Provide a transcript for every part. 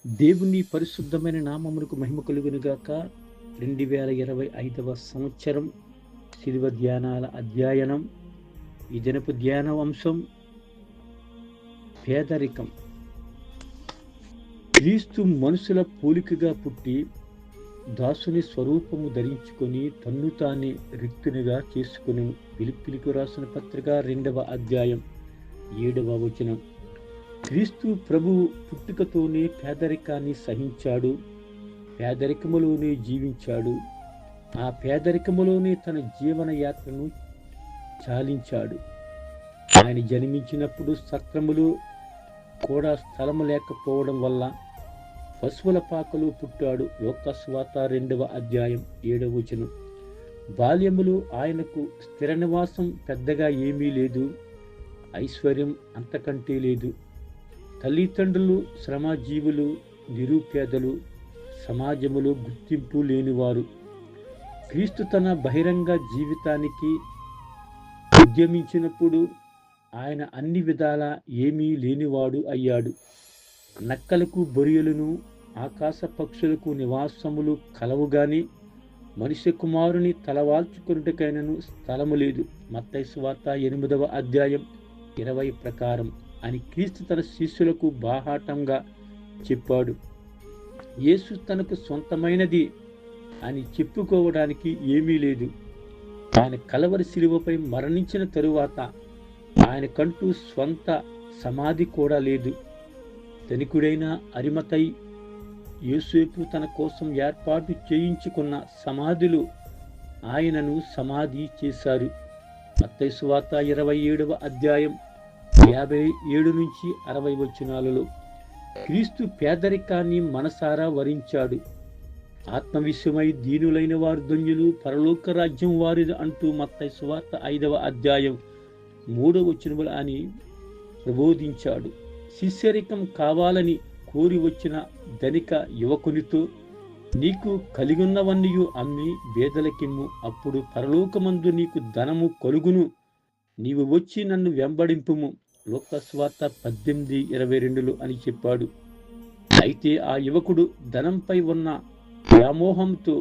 దేవుని పరిశుద్ధమైన నామమునకు మహిమ కలుగునుగాక. 2025 సంవత్సరం శిలువ ధ్యానాల అధ్యయనం. ఈ దినపు ధ్యాన అంశం పేదరికం. క్రీస్తు మనుషుల పోలికగా పుట్టి దాసుని స్వరూపము ధరించుకొని తన్ను తానే రిక్తునిగా చేసుకుని ఫిలిప్పీయులకు రాసిన పత్రిక 2వ అధ్యాయం 7వ వచనం. క్రీస్తు ప్రభువు పుట్టుకతోనే పేదరికాన్ని సహించాడు, పేదరికములోనే జీవించాడు, ఆ పేదరికములోనే తన జీవన యాత్రను చాలించాడు. ఆయన జన్మించినప్పుడు సత్రములు కూడా స్థలము లేకపోవడం వల్ల పశువుల పాకలో పుట్టాడు. లోకా సువార్త 2వ అధ్యాయం 7వ వచనం. బాల్యములో ఆయనకు స్థిర నివాసం పెద్దగా ఏమీ లేదు, ఐశ్వర్యం అంతకంటే లేదు. తల్లిదండ్రులు శ్రమజీవులు, నిరుపేదలు, సమాజములో గుర్తింపు లేనివారు. క్రీస్తు తన బహిరంగ జీవితానికి ఉద్యమించినప్పుడు ఆయన అన్ని విధాలా ఏమీ లేనివాడు అయ్యాడు. నక్కలకు బొరియలను, ఆకాశ పక్షులకు నివాసములు కలవుగాని మనిషి కుమారుని తలవాల్చుకొనుటకైనను స్థలము లేదు. మత్తయి సువార్త 8వ అధ్యాయం 20 ప్రకారం అని క్రీస్తు తన శిష్యులకు బాహాటంగా చెప్పాడు. యేసు తనకు సొంతమైనది అని చెప్పుకోవడానికి ఏమీ లేదు. ఆయన కలవరి శిలువపై మరణించిన తరువాత ఆయనకంటూ స్వంత సమాధి కూడా లేదు. ధనికుడైన అరిమతయి యోసేపు తన కోసం ఏర్పాటు చేయించుకున్న సమాధిలో ఆయనను సమాధి చేశారు. మత్తయి సువార్త 27వ అధ్యాయం 57 నుంచి 60 వచనాలలో క్రీస్తు పేదరికాన్ని మనసారా వరించాడు. ఆత్మవిషయమై దీనులైన వారు ధన్యులు, పరలోక రాజ్యం వారిది అంటూ మత్తయి సువార్త 5వ అధ్యాయం 3వ వచనములు అని ప్రబోధించాడు. శిష్యరికం కావాలని కోరి వచ్చిన ధనిక యువకునితో, నీకు కలిగున్నవన్నీ అమ్మి బేదలకిమ్ము, అప్పుడు పరలోకమందు నీకు ధనము కలుగును, నీవు వచ్చి నన్ను వెంబడింపుము. లోకా సువార్త 18:22 అని చెప్పాడు. అయితే ఆ యువకుడు ధనంపై ఉన్న వ్యామోహంతో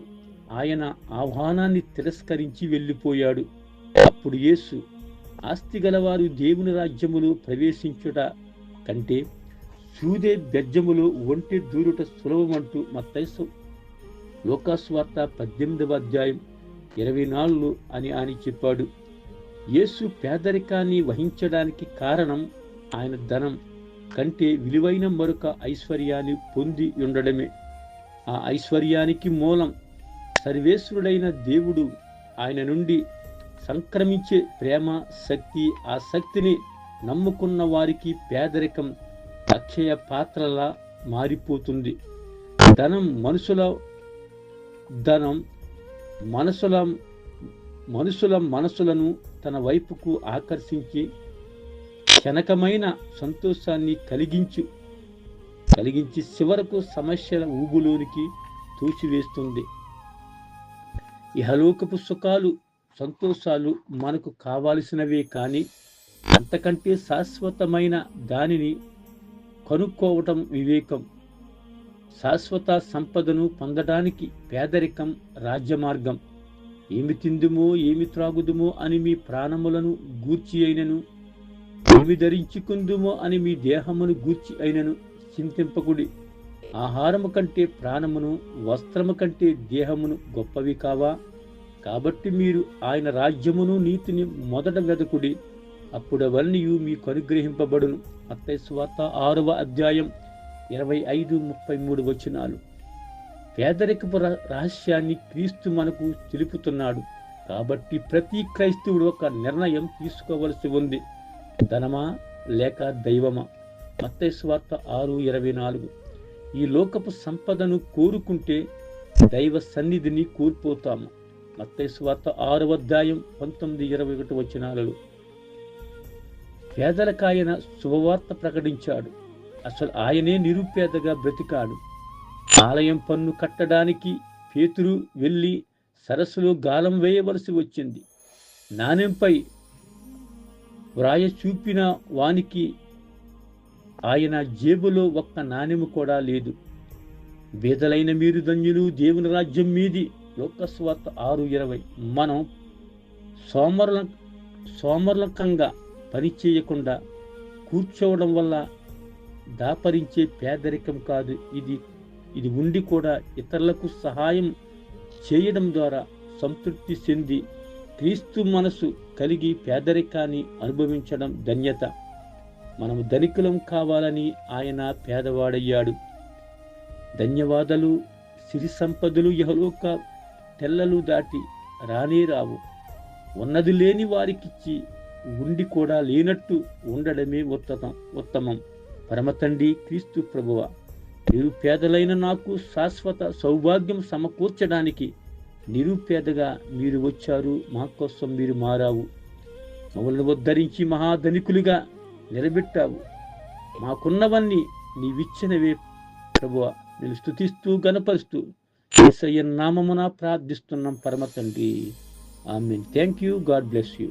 ఆయన ఆహ్వానాన్ని తిరస్కరించి వెళ్ళిపోయాడు. అప్పుడు యేసు, ఆస్తి గలవారు దేవుని రాజ్యములో ప్రవేశించుట కంటే సూదే బెజ్జములో ఒంటె దూరుట సులభమంటూ మత్తయి లోకా సువార్త 18వ అధ్యాయం 24 అని చెప్పాడు. యేసు పేదరికాన్ని వహించడానికి కారణం ఆయన ధనం కంటే విలువైన మరొక ఐశ్వర్యాన్ని పొంది ఉండడమే. ఆ ఐశ్వర్యానికి మూలం సర్వేశ్వరుడైన దేవుడు ఆయన నుండి సంక్రమించే ప్రేమ శక్తి. ఆ శక్తిని నమ్ముకున్న వారికి పేదరికం అక్షయ పాత్రలా మారిపోతుంది. ధనం మనుషుల మనసులను తన వైపుకు ఆకర్షించి క్షణకమైన సంతోషాన్ని కలిగించి చివరకు సమస్యల ఊబులోనికి తూచివేస్తుంది. ఇహలోకపు సుఖాలు, సంతోషాలు మనకు కావాల్సినవే, కానీ అంతకంటే శాశ్వతమైన దానిని కనుక్కోవటం వివేకం. శాశ్వత సంపదను పొందడానికి పేదరికం రాజ్యమార్గం. ఏమి తిందుమో ఏమి త్రాగుదుమో అని మీ ప్రాణములను గూర్చి అయినను, ఏమి ధరించుకుందుమో అని మీ దేహమును గూర్చి అయినను చింతింపకుడి. ఆహారము కంటే ప్రాణమును, వస్త్రము కంటే దేహమును గొప్పవి కావా? కాబట్టి మీరు ఆయన రాజ్యమును నీతిని మొదట వెదకుడి, అప్పుడు అవన్నీ మీకు అనుగ్రహింపబడును. మత్తయి సువార్త 6వ అధ్యాయం 25-33 వచనాలు. పేదరికపు రహస్యాన్ని క్రీస్తు మనకు తెలుపుతున్నాడు. కాబట్టి ప్రతి క్రైస్తవుడు ఒక నిర్ణయం తీసుకోవలసి ఉంది. ధనమా లేక దైవమా? మత్తయి సువార్త 6:24. ఈ లోకపు సంపదను కోరుకుంటే దైవ సన్నిధిని కోల్పోతాము. మత్తయి సువార్త 6వ అధ్యాయం 19-21 వచనాలలో పేదలకాయన శుభవార్త ప్రకటించాడు. అసలు ఆయనే నిరుపేదగా బ్రతికాడు. ఆలయం పన్ను కట్టడానికి పేతురు వెళ్ళి సరస్సులో గాలం వేయవలసి వచ్చింది. నాణెంపై వ్రాయ చూపిన వానికి ఆయన జేబులో ఒక్క నాణెము కూడా లేదు. బీదలైన మీరు ధన్యులు, దేవుని రాజ్యం మీది. లోకస్వార్త 6:20. మనం సోమరుల సోమర్లకంగా పని చేయకుండా కూర్చోవడం వల్ల దాపరించే పేదరికం కాదు ఇది. ఇది ఉండి కూడా ఇతరులకు సహాయం చేయడం ద్వారా సంతృప్తి చెంది క్రీస్తు మనసు కలిగి పేదరికాన్ని అనుభవించడం ధన్యత. మనము ధనికులం కావాలని ఆయన పేదవాడయ్యాడు. ధన్యవాదాలు, సిరి సంపదలు యెహోలోక తెల్లలు దాటి రానే రావు. ఉన్నది లేని వారికిచ్చి ఉండి కూడా లేనట్టు ఉండడమే ఉత్తమం. పరమతండ్రి క్రీస్తు ప్రభువ, నిరుపేదలైన నాకు శాశ్వత సౌభాగ్యం సమకూర్చడానికి నిరుపేదగా మీరు వచ్చారు. మా కోసం మీరు మారావు. మమ్మల్ని ఉద్ధరించి మహాధనికులుగా నిలబెట్టావు. మాకున్నవన్నీ నీవిచ్చినవే ప్రభువ. నేను స్తుతిస్తూ గణపరుస్తూ యేసయ్య నామమున ప్రార్థిస్తున్నాం పరమ తండ్రి. Amen. Thank you. God bless you.